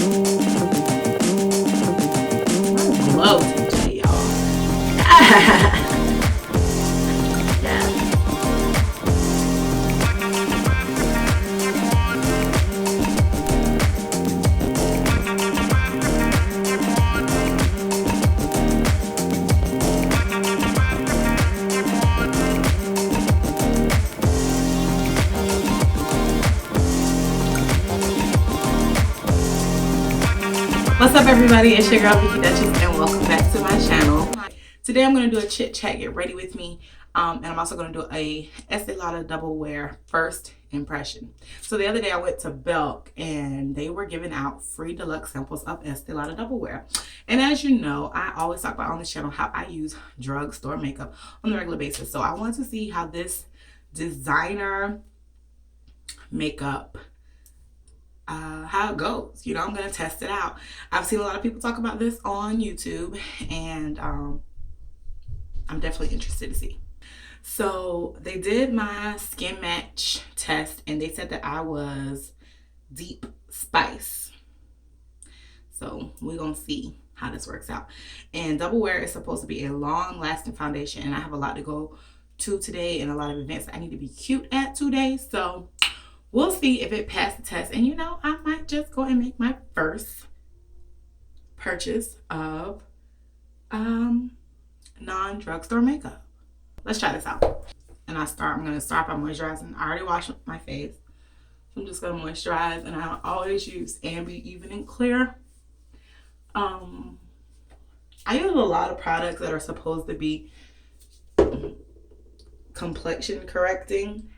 Glow today, y'all. What's up, everybody? It's your girl Vicky Duchess, and welcome back to my channel. Today I'm going to do a chit chat. Get ready with me, and I'm also going to do a Estee Lauder double wear first impression. So the other day I went to Belk and they were giving out free deluxe samples of Estee Lauder double wear. And as you know, I always talk about on this channel how I use drugstore makeup on a regular basis. So I wanted to see how this designer makeup how it goes. You know, I'm gonna test it out. I've seen a lot of people talk about this on YouTube, and I'm definitely interested to see. So they did my skin match test and they said that I was deep spice. So we're gonna see how this works out. And double wear is supposed to be a long lasting foundation, and I have a lot to go to today and a lot of events I need to be cute at today. So we'll see if it passed the test. And you know, I might just go and make my first purchase of non-drugstore makeup. Let's try this out. And I'm gonna start by moisturizing. I already washed my face, so I'm just gonna moisturize. And I always use Ambi Even and Clear. I use a lot of products that are supposed to be complexion correcting,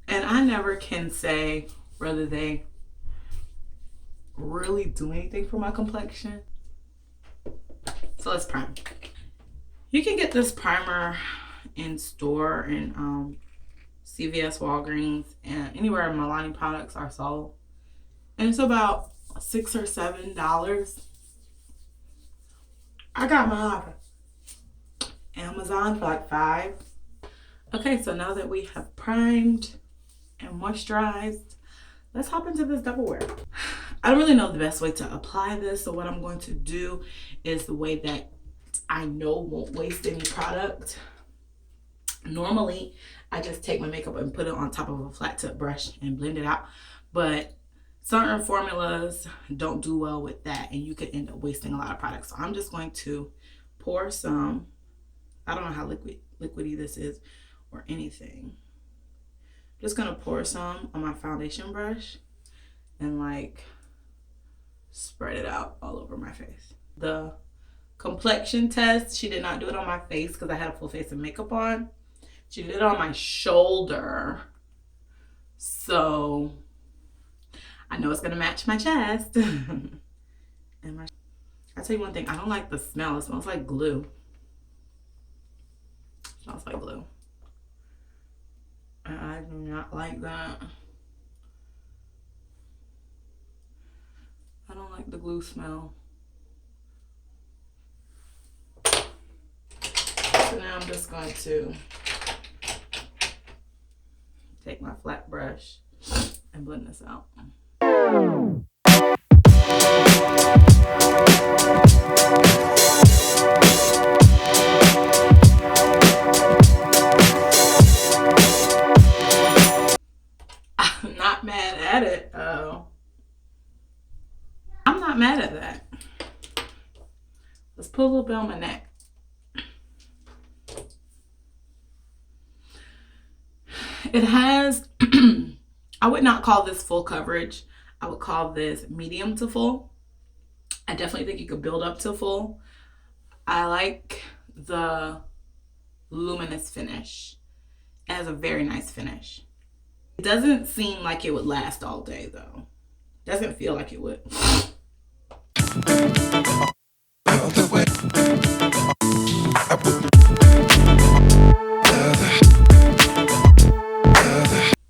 and I never can say whether they really do anything for my complexion. So let's prime. You can get this primer in store in CVS, Walgreens, and anywhere Milani products are sold. And it's about $6 or $7. I got mine off Amazon for like $5. Okay, so now that we have primed and moisturized, let's hop into this double wear. I don't really know the best way to apply this, so what I'm going to do is the way that I know won't waste any product. Normally, I just take my makeup and put it on top of a flat tip brush and blend it out, but certain formulas don't do well with that, and you could end up wasting a lot of product. So I'm just going to pour some, I don't know how liquidy this is or anything. Just gonna pour some on my foundation brush and like spread it out all over my face. The complexion test, she did not do it on my face because I had a full face of makeup on. She did it on my shoulder, so I know it's gonna match my chest. And I'll tell you one thing, I don't like the smell. It smells like glue. It smells like glue. I do not like that. I don't like the glue smell. So now I'm just going to take my flat brush and blend this out. I'm not mad at it. I'm not mad at that. Let's put a little bit on my neck. It has, I would not call this full coverage. I would call this medium to full. I definitely think you could build up to full. I like the luminous finish. It has a very nice finish. It doesn't seem like it would last all day though. Doesn't feel like it would.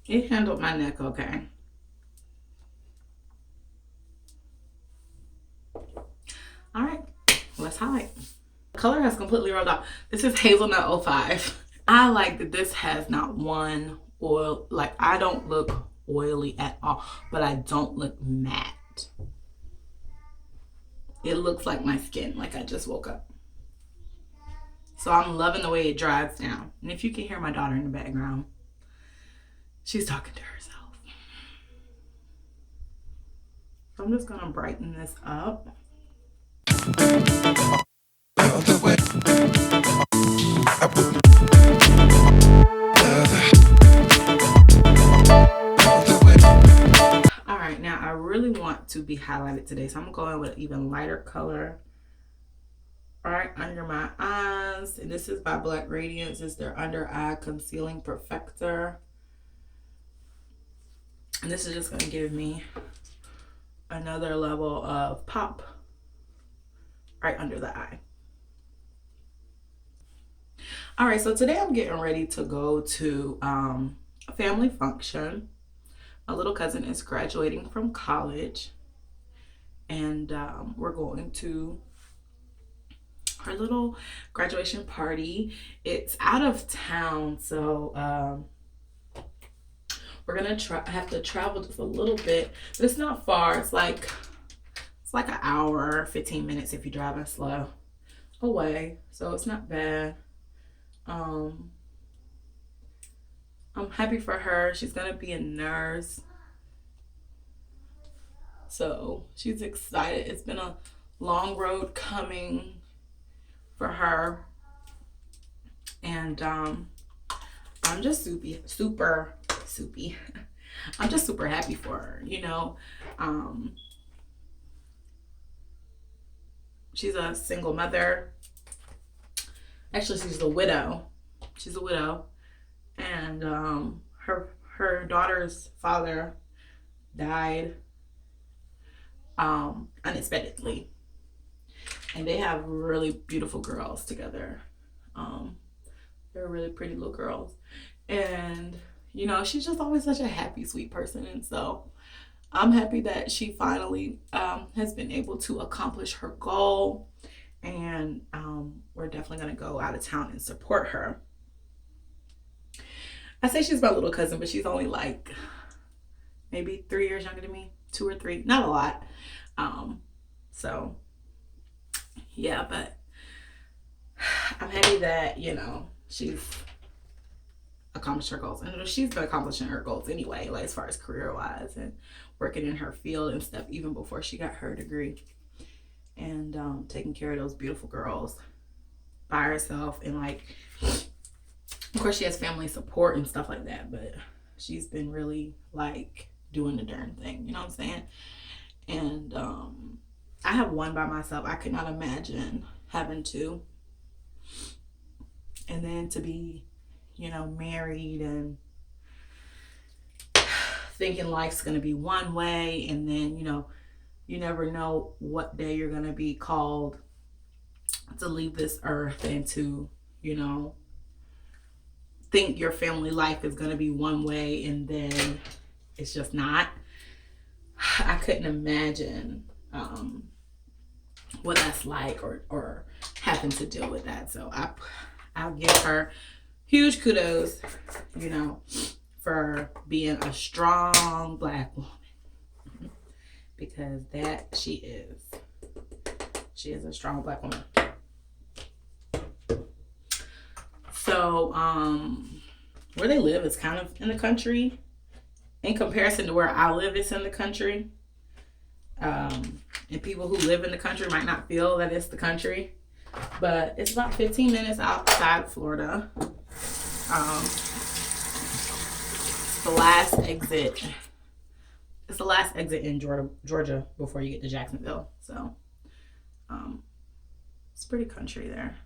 It handled my neck okay. All right, let's highlight. The color has completely rubbed off. This is Hazelnut 05. I like that this has not one oil, like I don't look oily at all, but I don't look matte. it looks like my skin, like I just woke up. So I'm loving the way it dries down. And if you can hear my daughter in the background, she's talking to herself. So I'm just gonna brighten this up. All right, now I really want to be highlighted today, so I'm gonna go in with an even lighter color right under my eyes. And this is by Black Radiance. It's their under eye concealing perfector. And this is just gonna give me another level of pop right under the eye. All right, so today I'm getting ready to go to a family function. My little cousin is graduating from college, and we're going to her little graduation party. It's out of town, so we're gonna have to travel just a little bit, but it's not far. It's like an hour, 15 minutes if you're driving slow away, so it's not bad. I'm happy for her. She's gonna be a nurse, so she's excited. It's been a long road coming for her, and I'm just super I'm just super happy for her, you know. She's a single mother. Actually, she's a widow. She's a widow, and her daughter's father died unexpectedly, and they have really beautiful girls together. They're really pretty little girls, and you know, she's just always such a happy, sweet person. And so I'm happy that she finally has been able to accomplish her goal, and we're definitely going to go out of town and support her. I say she's my little cousin, but she's only like maybe 3 years younger than me, 2 or 3, not a lot. So yeah, but I'm happy that, you know, she's accomplished her goals. And she's been accomplishing her goals anyway, like as far as career wise and working in her field and stuff, even before she got her degree, and taking care of those beautiful girls by herself. And like, of course she has family support and stuff like that, but she's been really like doing the darn thing, you know what I'm saying? And I have one by myself. I could not imagine having two, and then to be, you know, married and thinking life's gonna be one way, and then, you know, you never know what day you're gonna be called to leave this earth, and to, you know, think your family life is gonna be one way and then it's just not. I couldn't imagine what that's like, or having to deal with that. So I'll give her huge kudos, you know, for being a strong Black woman, because that she is a strong Black woman. So where they live is kind of in the country. In comparison to where I live, it's in the country. And people who live in the country might not feel that it's the country, but it's about 15 minutes outside Florida. It's the last exit. It's the last exit in Georgia before you get to Jacksonville. So it's pretty country there.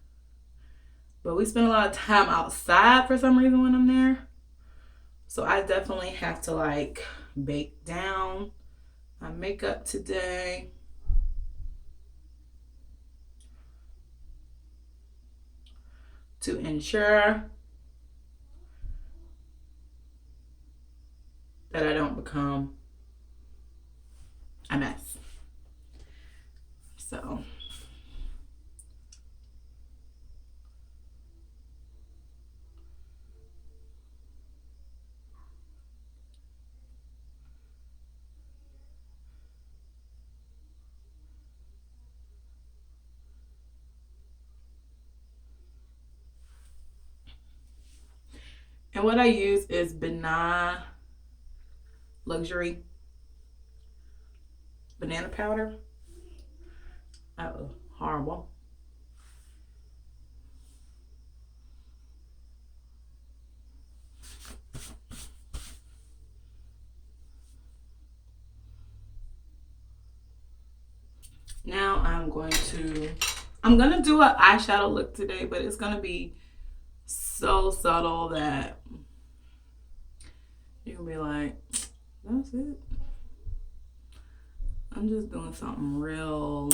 But we spend a lot of time outside for some reason when I'm there. So I definitely have to like bake down my makeup today. To ensure that I don't become a mess. So And what I use is Banana Luxury banana powder. Oh, horrible. Now I'm gonna do an eyeshadow look today, but it's gonna be so subtle that you're gonna be like, that's it. I'm just doing something real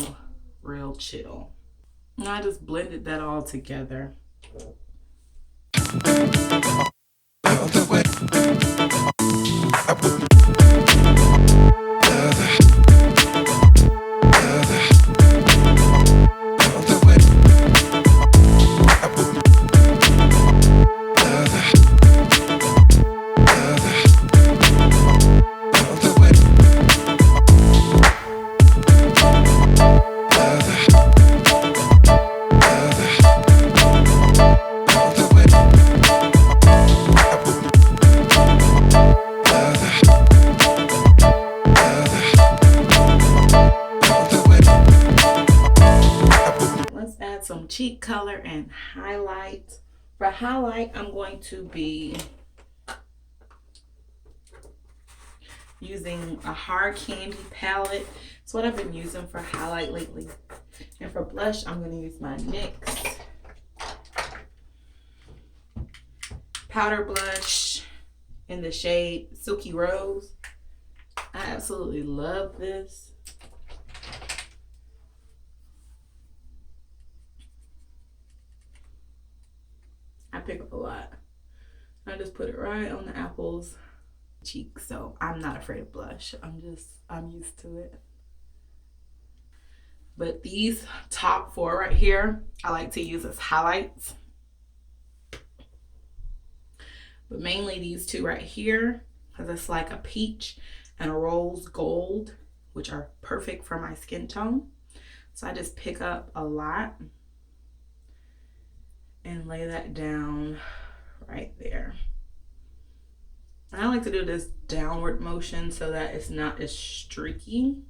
chill. And I just blended that all together. Some cheek color and highlight. For highlight, I'm going to be using a hard candy palette. It's what I've been using for highlight lately. And for blush, I'm going to use my NYX powder blush in the shade Silky Rose. I absolutely love this. I pick up a lot. I just put it right on the apple's cheek, so I'm not afraid of blush. I'm used to it. But these top 4 right here, I like to use as highlights. But mainly these 2 right here, because it's like a peach and a rose gold, which are perfect for my skin tone. So I just pick up a lot and lay that down right there. And I like to do this downward motion so that it's not as streaky.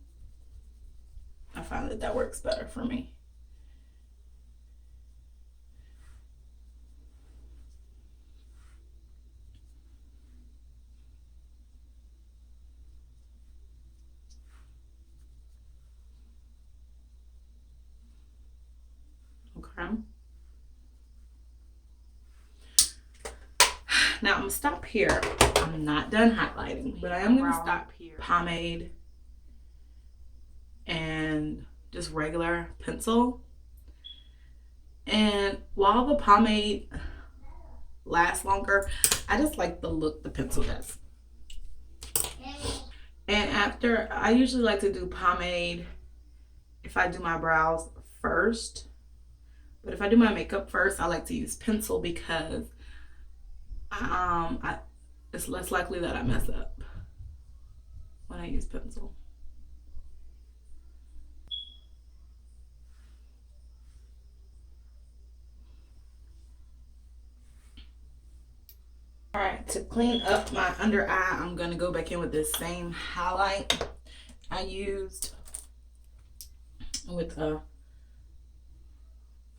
I find that that works better for me. Okay. Now I'm gonna stop here. I'm not done highlighting, but I am gonna stop here. Pomade and just regular pencil. And while the pomade lasts longer, I just like the look the pencil does. And after, I usually like to do pomade if I do my brows first. But if I do my makeup first, I like to use pencil because it's less likely that I mess up when I use pencil. All right, to clean up my under eye, I'm gonna go back in with this same highlight I used with a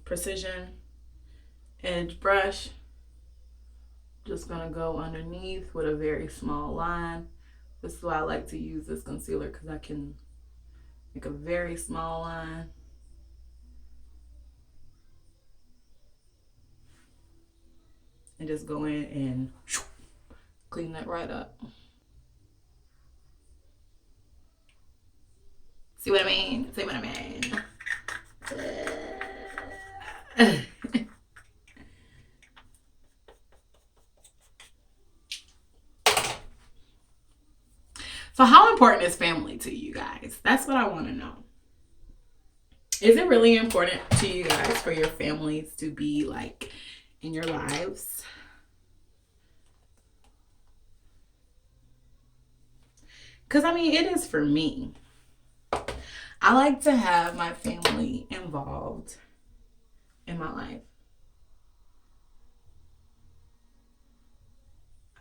precision edge brush. Just gonna go underneath with a very small line. This is why I like to use this concealer, because I can make a very small line. And just go in and clean that right up. See what I mean? See what I mean? So how important is family to you guys? That's what I want to know. Is it really important to you guys for your families to be like in your lives? Because I mean, it is for me. I like to have my family involved in my life.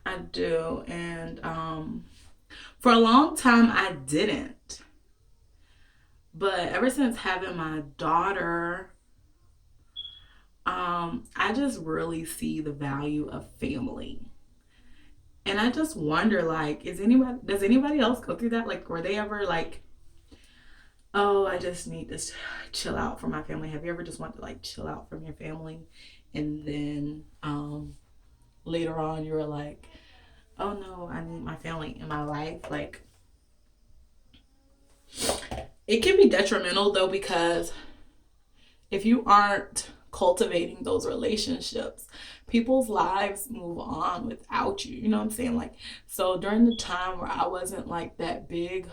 I do. And for a long time I didn't. But ever since having my daughter, I just really see the value of family. And I just wonder, like, does anybody else go through that? Like, were they ever like, oh, I just need to chill out from my family? Have you ever just wanted to like chill out from your family? And then later on you were like, oh no, I need my family in my life. Like, it can be detrimental though, because if you aren't cultivating those relationships, people's lives move on without you. You know what I'm saying? Like, so during the time where I wasn't like that big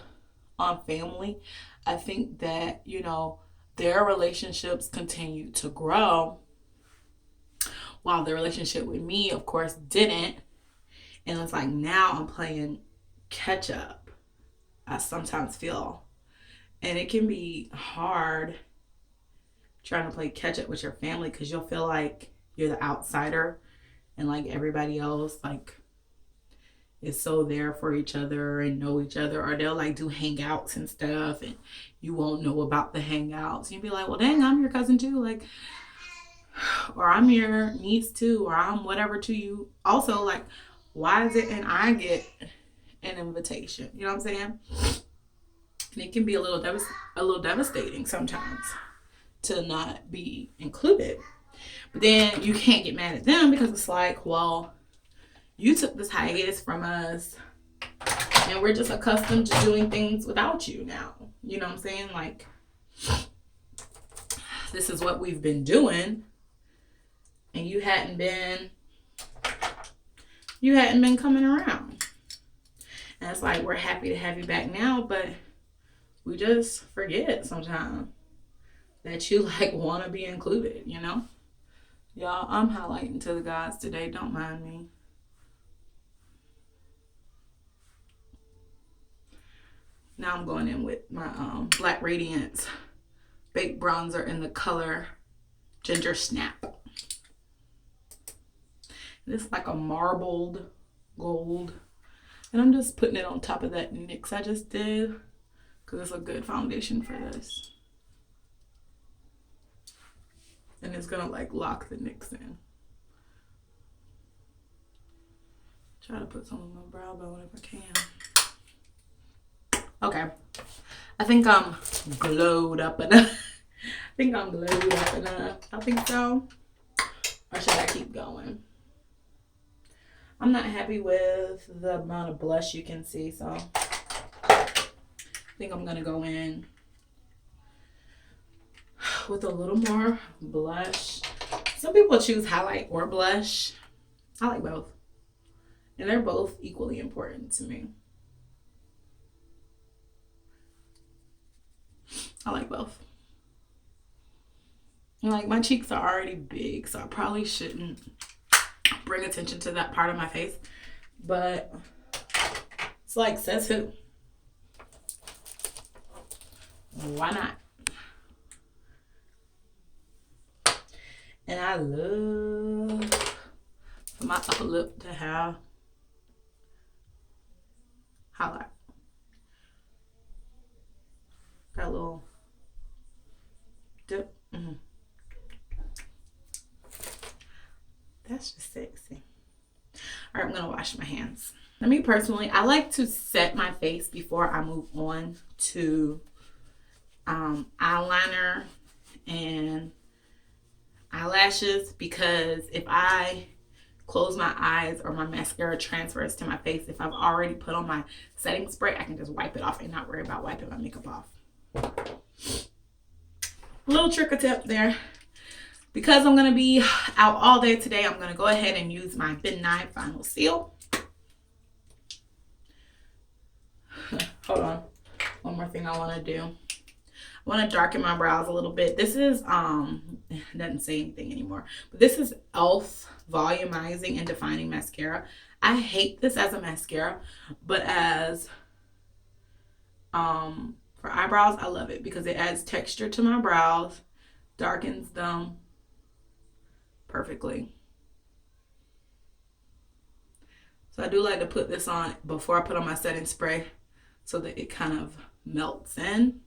on family, I think that, you know, their relationships continued to grow while the relationship with me, of course, didn't. And it's like now I'm playing catch up, I sometimes feel. And it can be hard trying to play catch up with your family, because you'll feel like you're the outsider and like everybody else like is so there for each other and know each other, or they'll like do hangouts and stuff and you won't know about the hangouts. You'll be like, well dang, I'm your cousin too, like, or I'm your niece too, or I'm whatever to you also. Like, why is it and I get an invitation? You know what I'm saying? And it can be a little devastating sometimes to not be included. But then you can't get mad at them, because it's like, well, you took this hiatus from us and we're just accustomed to doing things without you now. You know what I'm saying? Like, this is what we've been doing and you hadn't been coming around. And it's like, we're happy to have you back now, but we just forget sometimes that you like want to be included, you know? Y'all, I'm highlighting to the gods today. Don't mind me. Now I'm going in with my Black Radiance Baked Bronzer in the color Ginger Snap. And it's like a marbled gold. And I'm just putting it on top of that NYX I just did, because it's a good foundation for this. And it's gonna like lock the NYX in. Try to put some on my brow bone if I can. Okay. I think I'm glowed up enough. I think so. Or should I keep going? I'm not happy with the amount of blush you can see, so I think I'm gonna go in with a little more blush. Some people choose highlight or blush. I like both. And they're both equally important to me. I like both. And like, my cheeks are already big, so I probably shouldn't bring attention to that part of my face. But it's like, says who? Why not? And I love for my upper lip to have highlight. Got a little dip. That's just sexy. All right, I'm gonna wash my hands. Now, me personally, I like to set my face before I move on to eyeliner and eyelashes, because if I close my eyes or my mascara transfers to my face, if I've already put on my setting spray, I can just wipe it off and not worry about wiping my makeup off. Little trick or tip there. Because I'm going to be out all day today, I'm going to go ahead and use my Midnight Final Seal. Hold on. One more thing I want to do. I want to darken my brows a little bit. This is, it doesn't say anything anymore, but this is e.l.f. Volumizing and Defining Mascara. I hate this as a mascara, but as, for eyebrows, I love it because it adds texture to my brows, darkens them perfectly. So I do like to put this on before I put on my setting spray so that it kind of melts in.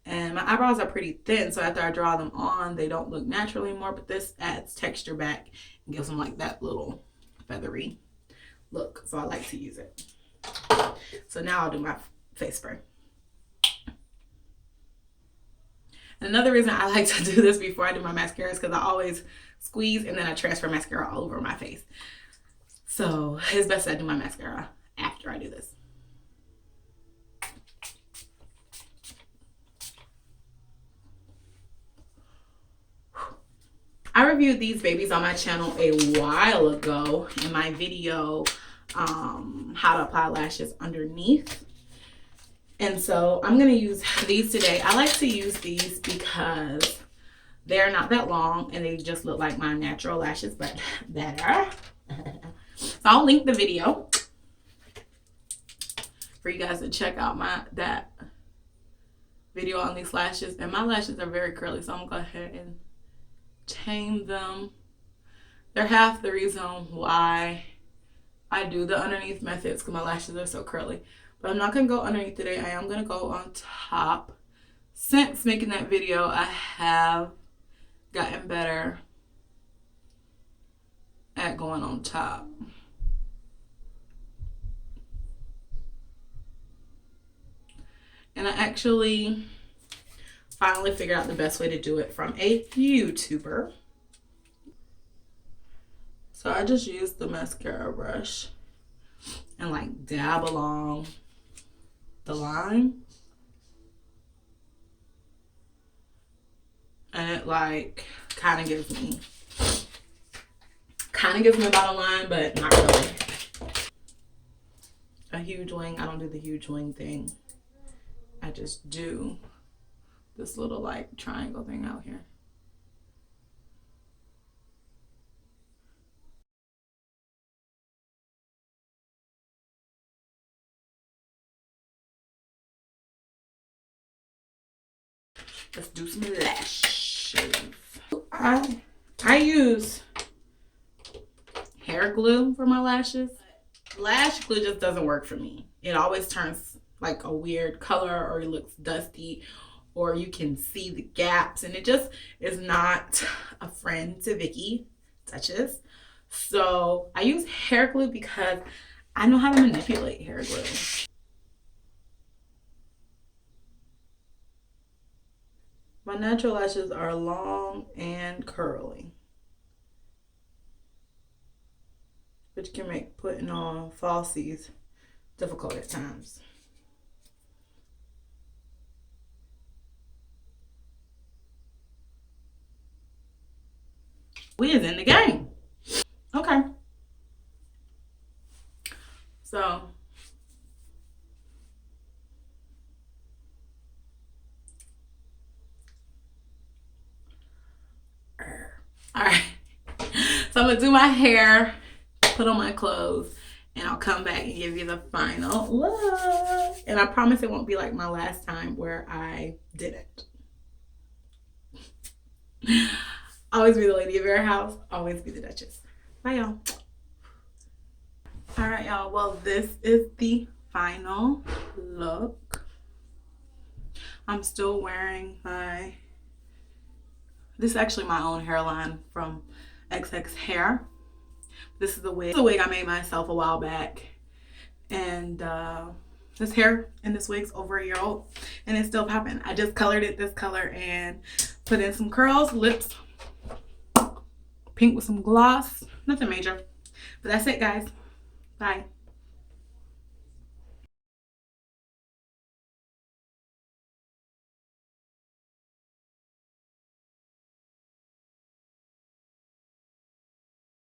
And my eyebrows are pretty thin, so after I draw them on, they don't look natural anymore, but this adds texture back and gives them like that little feathery look. So I like to use it. So now I'll do my face spray. Another reason I like to do this before I do my mascara is because I always squeeze and then I transfer mascara all over my face. So it's best that I do my mascara after I do this. I reviewed these babies on my channel a while ago in my video, how to apply lashes underneath. And so I'm going to use these today. I like to use these because they're not that long and they just look like my natural lashes, but better. So I'll link the video for you guys to check out that video on these lashes. And my lashes are very curly, so I'm going to go ahead and tame them. They're half the reason why I do the underneath methods, because my lashes are so curly. But I'm not going to go underneath today. I am going to go on top. Since making that video, I have gotten better at going on top. And I actually finally figured out the best way to do it from a YouTuber. So I just used the mascara brush and like dab along the line. And it like kind of gives me a bottom line, but not really. A huge wing, I don't do the huge wing thing. I just do this little like triangle thing out here. Let's do some lashes. I use hair glue for my lashes. Lash glue just doesn't work for me. It always turns like a weird color, or it looks dusty, or you can see the gaps, and it just is not a friend to Vicky touches. So I use hair glue because I know how to manipulate hair glue. My natural lashes are long and curly, which can make putting on falsies difficult at times. We is in the game. Okay. So all right. So I'm gonna do my hair, put on my clothes, and I'll come back and give you the final look. And I promise it won't be like my last time where I didn't. Always be the lady of your house, always be the Duchess. Bye, y'all. All right, y'all. Well, this is the final look. I'm still wearing this is actually my own hairline from XX Hair. This is the wig. It's a wig I made myself a while back. And this hair in this wig's over a year old. And it's still popping. I just colored it this color and put in some curls, lips, pink with some gloss. Nothing major. But that's it, guys. Bye.